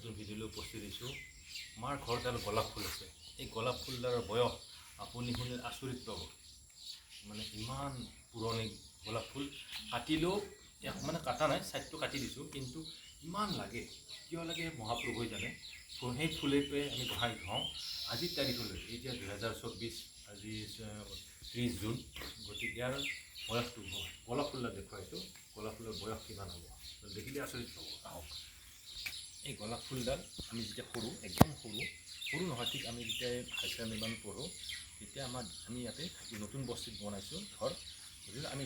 নতুন ভিডিঅ'লৈ উপস্থিত হৈছোঁ। আমাৰ ঘৰত এডাল গোলাপ ফুল আছে। এই গোলাপ ফুলডালৰ বয়স আপুনি শুনি আচৰিত পাব। মানে ইমান পুৰণি গোলাপ ফুল কাটিলেও মানে কাটা নাই, ছাইডটো কাটি দিছোঁ, কিন্তু ইমান লাগে, কিয় লাগে মহাপ্ৰভুই জানে। সেই ফুলেৰে আমি গোহাঁই ধুৱাওঁ। আজিৰ তাৰিখলৈ এতিয়া 2024, আজি 30 জুন, গতিকে ইয়াৰ বয়সটো গোলাপ ফুলডাল দেখুৱাইছোঁ। গোলাপ ফুলৰ বয়স কিমান হ'ব দেখিলে আচৰিত পাব। আহক, এই গোলাপ ফুলডাল আমি যেতিয়া সৰু, একদম সৰু নহয়, ঠিক আমি যেতিয়া হাই ছেকেণ্ডাৰী মান পঢ়োঁ, তেতিয়া আমি ইয়াতে নতুন বস্তিত বনাইছোঁ ঘৰ। গতিকে আমি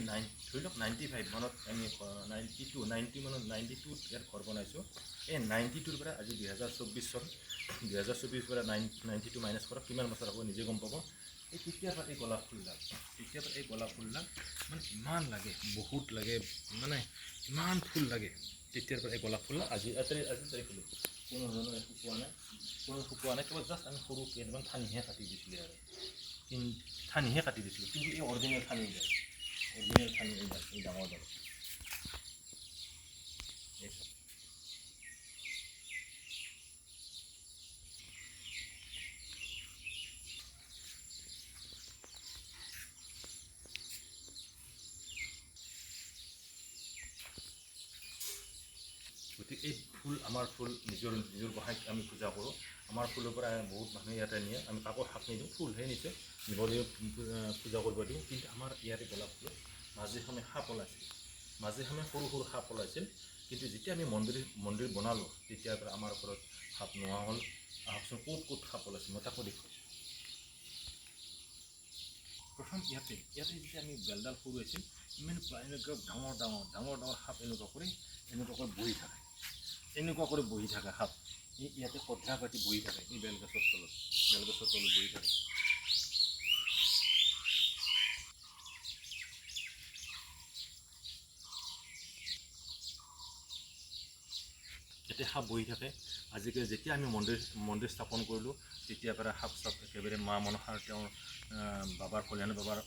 ধৰি লওক 95 মানত আমি 92 ইয়াত ঘৰ বনাইছোঁ। এই 92ৰ পৰা আজি 2024 চন, 2024 পৰা 92 মাইনাছ কৰক, কিমান বছৰ হ'ব নিজে গম পাব। এই তেতিয়াৰ পৰা এই গোলাপ ফুলডাল মানে ইমান লাগে, বহুত লাগে, মানে ইমান ফুল লাগে। তেতিয়াৰ পৰা এই গোলাপ ফুল আজি তাৰিখলৈ কোনো ধৰণৰ শুকোৱা নাই, কেৱল জাষ্ট আমি সৰু কেইটামান ঠানিহে কাটি দিছিলোঁ আৰু কিন্তু এই অৰিজিনেল ঠানি এই ডাঙৰ ডাল। গতিকে এই ফুল আমাৰ ফুল নিজৰ গোহাঁইক আমি পূজা কৰোঁ। আমাৰ ফুলৰ পৰা বহুত মানুহে ইয়াতে নিয়ে, আমি কাকো হাত নিদিওঁ, ফুলহে নিছে নিবলৈ পূজা কৰিব দিওঁ। কিন্তু আমাৰ ইয়াতে গোলাপ ফুলত মাজে সময়ে সাপ ওলাইছিল, সৰু সাপ ওলাইছিল। কিন্তু যেতিয়া আমি মন্দিৰ বনালোঁ, তেতিয়াৰ পৰা আমাৰ ঘৰত সাপ নোহোৱা হ'ল। আহকচোন, ক'ত সাপ ওলাইছিল মই তাকো দেখুৱাইছোঁ। প্ৰথম ইয়াতে যেতিয়া আমি বেলডাল সৰু হৈছিল, ইমান এনেকুৱা ডাঙৰ সাপ এনেকুৱা কৰি বহি থাকে সাপ। ইয়াতে কঠীয়া কাটি বহি থাকে, এই বেলগছৰ তলত বহি থাকে। ইয়াতে সাপ বহি থাকে। আজিকালি যেতিয়া আমি মন্দিৰ স্থাপন কৰিলোঁ, তেতিয়াৰ পৰা সাপ চাপ একেবাৰে মা মনসাৰ তেওঁৰ বাবাৰ কল্যাণ বাবাৰ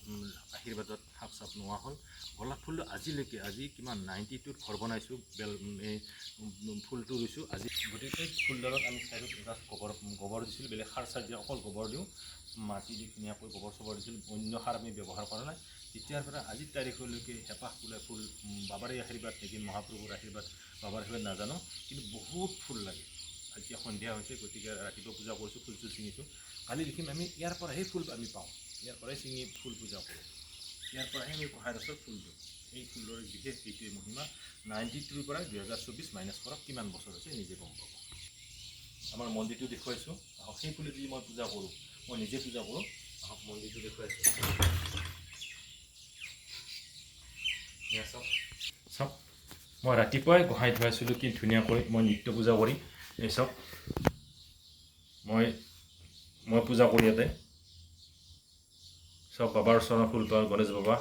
আশীৰ্বাদত সাপ চাপ নোহোৱা হ'ল। গোলাপ ফুলটো আজিলৈকে কিমান 92ত ঘৰ বনাইছোঁ, এই ফুলটো ৰুইছোঁ আজি। গতিকে ফুলডালত আমি চাইডত জাষ্ট গোবৰ দিছিলোঁ, বেলেগ সাৰ চাৰ দিয়া, অকল গোবৰ দিওঁ, মাটি দি ধুনীয়াকৈ গোবৰ চবৰ দিছিলোঁ, অন্য সাৰ আমি ব্যৱহাৰ কৰা নাই। তেতিয়াৰ পৰা আজিৰ তাৰিখলৈকে হেঁপাহ ফুলে ফুল, বাবাৰে আশীৰ্বাদ নেকি মহাপ্ৰভুৰ আশীৰ্বাদ, বাবাৰ আশীৰ্বাদ নাজানো, কিন্তু বহুত ফুল লাগে। এতিয়া সন্ধিয়া হৈছে, গতিকে ৰাতিপুৱা পূজা কৰিছোঁ, ফুল চুল ছিঙিছোঁ। কালি দেখিম আমি ইয়াৰ পৰাহে ফুল আমি পাওঁ, ইয়াৰ পৰাই ছিঙি ফুল পূজা কৰোঁ, ইয়াৰ পৰাহে আমি গোহাঁই গছৰ ফুল দিওঁ। এই ফুলৰ বিশেষ এইটোৱে মহিমা। 92ৰ পৰা 2024 মাইনাছ কৰক, কিমান বছৰ হৈছে নিজে গম পাব। আমাৰ মন্দিৰটো দেখুৱাইছোঁ। আহক, সেই ফুলে যদি মই পূজা কৰোঁ, মই নিজে পূজা কৰোঁ। আহক, মন্দিৰটো দেখুৱাইছোঁ। চাওক, মই ৰাতিপুৱাই গোহাঁই ধুৱাইছিলোঁ, কি ধুনীয়াকৈ মই নিত্য পূজা কৰি। এই চাওক, মই পূজা কৰি ইয়াতে চাওক, বাবাৰ চৰণৰ ফুল পাওঁ, গণেশ বাবা,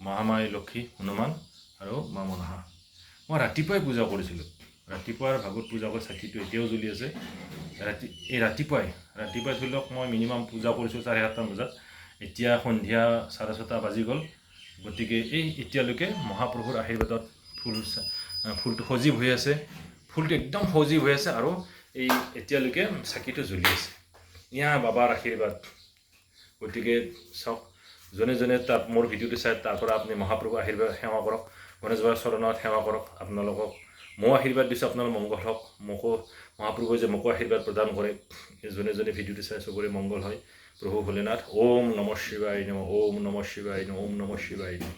মহামাই লক্ষী, হনুমান আৰু মা মনসা। মই ৰাতিপুৱাই পূজা কৰিছিলোঁ, ৰাতিপুৱাৰ ভাগত পূজা কৰি চাকিটো এতিয়াও জ্বলি আছে। ৰাতিপুৱাই ধৰি লওক মই মিনিমাম পূজা কৰিছোঁ 7:30 বজাত, এতিয়া সন্ধিয়া 6:30 বাজি গ'ল। গতিকে এতিয়ালৈকে মহাপ্ৰভুৰ আশীৰ্বাদত ফুলটো সজীৱ হৈ আছে, ফুলটো একদম সজীৱ হৈ আছে, আৰু এতিয়ালৈকে চাকিটো জ্বলি আছে। ইয়া বাবাৰ আশীৰ্বাদ। গতিকে চাওক, যোনে তাত মোৰ ভিডিঅ'টো চাই, তাৰ পৰা আপুনি মহাপ্ৰভুৰ আশীৰ্বাদ সেৱা কৰক, গণেশ বাবাৰ চৰণত সেৱা কৰক। আপোনালোকক ময়ো আশীৰ্বাদ দিছোঁ, আপোনালোকৰ মংগল হওক। মহাপ্ৰভুৱে যে মোকো আশীৰ্বাদ প্ৰদান কৰে, যোনে ভিডিঅ'টো চাই চবৰে মংগল হয়। প্ৰভু ভোলেনাথ, ওম নমঃ শিৱায় নমঃ, ওম নমঃ শিৱায় নমঃ, ওম নমঃ শিৱায় নমঃ,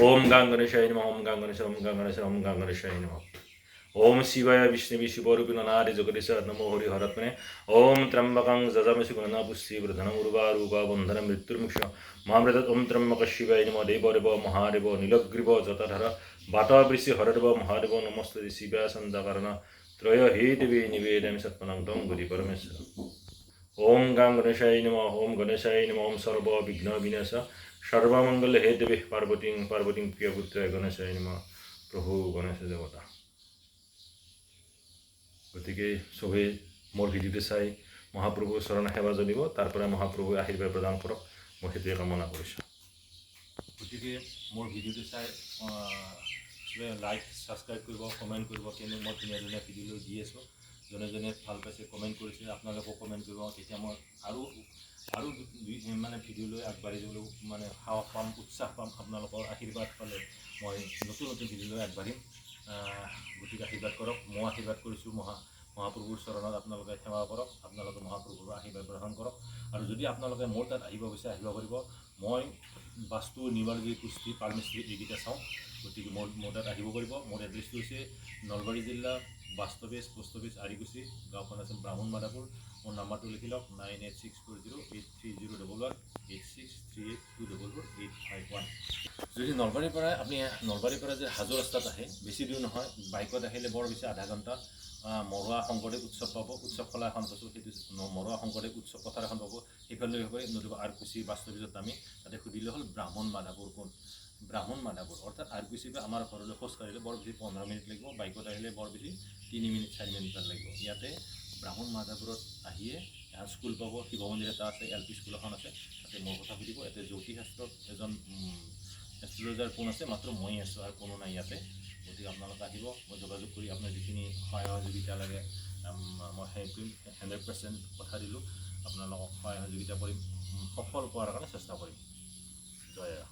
ওম গাং গণেশায় নমঃ, ওম গাং গণেশায়, ওম গাং গণেশায়, ওম গাং গণেশায় নমঃ, ওম শিৱায় বিষ্ণুবি শিৱৰূপিণ নাদি জগদীশ্বৰ নমো হৰি হৰাত্মনে, ওম ত্ৰ্যম্বকং যজামসি গুণনা পুষ্টি বৰ্ধনং উৰ্বা বন্ধন মৃত্যুৰ্মুক্ষ মহামৃতৎ, ওম ত্ৰ্যম্বক শিৱায় নমঃ, দেব মহাদেব নীলগ্রীব জটাধর বাতাবৃষি হরদেব মহাদেব নমস্তে শিবায় সন্দাকরণ ত্রয় হে দেবী নিবেদয়ামি সৎপনং তং গুরি পরমেশ্বর। ওম গাং গণেশায় নমঃ, ওম গণেশায় নমঃ, ওম সর্ব বিঘ্ন বিনাশ সর্বমঙ্গল হে দেবী পার্বতীং প্রিয়পুত্রায় গণেশায় নমঃ, প্ৰভু গণেশ দেৱতা। গতিকে চবেই মোৰ ভিডিঅ'টো চাই মহাপ্ৰভুৰ চৰণ সেৱা জনাব, তাৰ পৰা মহাপ্ৰভুৱে আশীৰ্বাদ প্ৰদান কৰক, মই সেইটোৱে কামনা কৰিছোঁ। গতিকে মোৰ ভিডিঅ'টো চাই লাইক ছাবস্ক্ৰাইব কৰিব, কমেণ্ট কৰিব, কিয়নো মই ধুনীয়া ধুনীয়া ভিডিঅ' লৈ দি আছোঁ। জনে জনে ভাল পাইছে, কমেণ্ট কৰিছে, আপোনালোকেও কমেণ্ট কৰিব, তেতিয়া মই আৰু মানে ভিডিঅ' লৈ আগবাঢ়ি যাবলৈ মানে সাহস পাম, উৎসাহ পাম। আপোনালোকৰ আশীৰ্বাদ পালে মই নতুন নতুন ভিডিঅ' লৈ আগবাঢ়িম। গতিকে আশীৰ্বাদ কৰক। মই আশীৰ্বাদ কৰিছোঁ মহাপ্ৰভুৰ চৰণত। আপোনালোকে সেৱা কৰক, আপোনালোকে মহাপ্ৰভুৰ আশীৰ্বাদ গ্ৰহণ কৰক। আৰু যদি আপোনালোকে মোৰ তাত আহিব বিচাৰে আহিব পাৰিব। মই বাস্তু, নিৰ্মালী, কুস্তি, পাৰমিস্ত্ৰী এইকেইটা চাওঁ। গতিকে মোৰ তাত আহিব পাৰিব। মোৰ এড্ৰেছটো হৈছে নলবাৰী জিলা, বাস্তৱেজ পোষ্ট অফিচ, আৰিকুচি, গাঁওখন আছে ব্ৰাহ্মণ মাদাপুৰ। মোৰ নাম্বাৰটো লিখি লওক 9864083011 8638244851। যদি নলবাৰীৰ পৰা আপুনি যদি হাজো ৰাস্তাত আহে, বেছি দূৰ নহয়, বাইকত আহিলে বৰ বেছি আধা ঘণ্টা মৰুৱা শংকৰদেৱ উৎসৱ পাব। উৎসৱ কলা এখন পাইছোঁ, সেইটো মৰুৱা শংকৰদেৱ উৎসৱ পথাৰ এখন পাব। সেইফালে নতুবা আৰকুচি বাস্তৱীজত নামি তাতে সুধিলে হ'ল ব্ৰাহ্মণ মাদাপুৰ কোন। ব্ৰাহ্মণ মাদাপুৰ অৰ্থাৎ আৰকুচিৰ পৰা আমাৰ ঘৰলৈ খোজ কাঢ়িলে বৰ বেছি 15 মিনিট লাগিব। বাইকত আহিলে বৰ বেছি 3 মিনিট 4 মিনিটমান লাগিব। ইয়াতে ব্ৰাহ্মণ মাদাপুৰত আহিয়ে স্কুল পাব, শিৱ মন্দিৰ এটা আছে, LP স্কুল এখন আছে, তাতে মোৰ কথা সুধিব। ইয়াতে জ্যোতিষাস্ত্ৰত এজন এষ্ট্ৰলজাৰ কোন আছে, মাত্ৰ ময়ে আছোঁ আৰু কোনো নাই ইয়াতে। গতিকে আপোনালোকে আহিব, মই যোগাযোগ কৰি আপোনাৰ যিখিনি সহায় সহযোগিতা লাগে মই সেই কৰিম। 100% কথা দিলোঁ, আপোনালোকক সহায় সহযোগিতা কৰিম, সফল পোৱাৰ কাৰণে চেষ্টা কৰিম। জয় ৰাম।